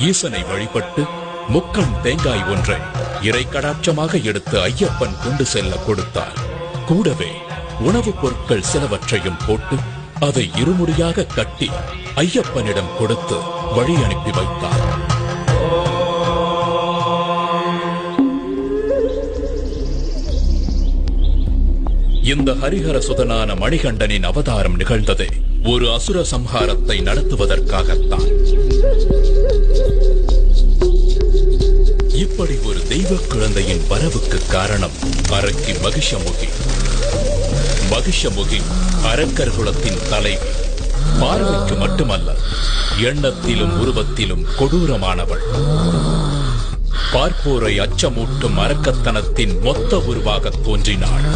ஈசனை வழிபட்டு முக்கண் தேங்காய் ஒன்றை இறை கடாட்சமாக எடுத்து ஐயப்பன் கொண்டு செல்ல கொடுத்தார். கூடவே உணவுப் பொருட்கள் சிலவற்றையும் போட்டு அதை இருமுடியாக கட்டி ஐயப்பனிடம் கொடுத்து வழி அனுப்பி வைத்தார். இந்த ஹரிஹர சுதனான மணிகண்டனின் அவதாரம் நிகழ்ந்ததே ஒரு அசுர சம்ஹாரத்தை நடத்துவதற்காகத்தான். இப்படி ஒரு தெய்வ குழந்தையின் வரவுக்கு காரணம் அரக்கி மகிஷமுகி. மகிஷமுகி அரக்கர் குலத்தின் தலைவி. பார்வைக்கு மட்டுமல்ல, எண்ணத்திலும் உருவத்திலும் கொடூரமானவள். பார்ப்போரை அச்சமூட்டும் அரக்கத்தனத்தின் மொத்த உருவாக தோன்றினாள்.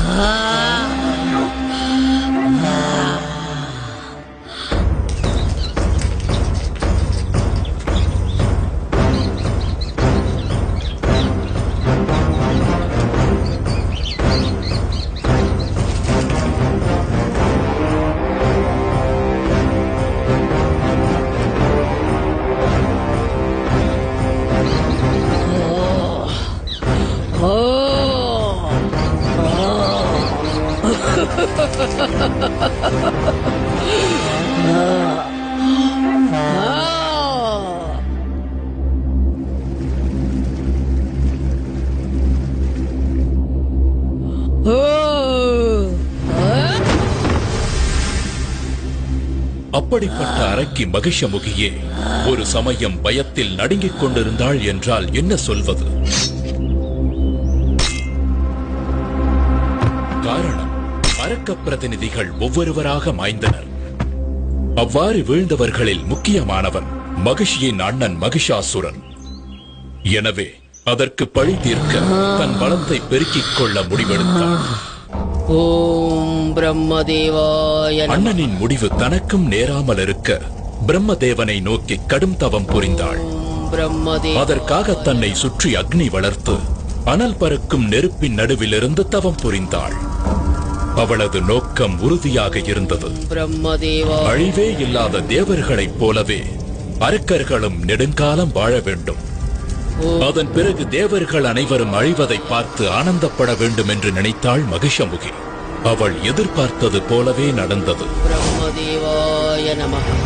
அப்படிப்பட்ட அரக்கி மகிஷமுகியே ஒரு சமயம் பயத்தில் நடுங்கிக் கொண்டிருந்தாள் என்றால் என்ன சொல்வது? காரணம், அரக்க பிரதிநிதிகள் ஒவ்வொருவராக மாய்ந்தனர். அவ்வாறு வீழ்ந்தவர்களில் முக்கியமானவன் மகிஷியின் அண்ணன் மகிஷாசுரன். எனவே அதற்கு பழி தீர்க்க தன் பலத்தை பெருக்கிக் கொள்ள முடிவெடுத்தான். ஓம் பிரம்மதேவாய நமः. அண்ணனின் முடிவு தனக்கும் நேராமல் இருக்க பிரம்மதேவனை நோக்கி கடும் தவம் புரிந்தாள். அதற்காக தன்னை சுற்றி அக்னி வளர்த்து அனல் பறக்கும் நெருப்பின் நடுவிலிருந்து தவம் புரிந்தாள். அவளது நோக்கம் உறுதியாக இருந்தது. அழிவே இல்லாத தேவர்களைப் போலவே அரக்கர்களும் நெடுங்காலம் வாழ வேண்டும். அதன் பிறகு தேவர்கள் அனைவரும் அழிவதை பார்த்து ஆனந்தப்பட வேண்டும் என்று நினைத்தாள் மகிஷமுகி. அவள் எதிர்பார்த்தது போலவே நடந்தது.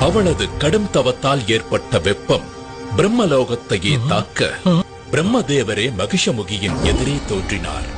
அவளது கடும் தவத்தால் ஏற்பட்ட வெப்பம் பிரம்மலோகத்தையே தாக்க பிரம்மதேவரே மகிஷமுகியின் எதிரே தோன்றினார்.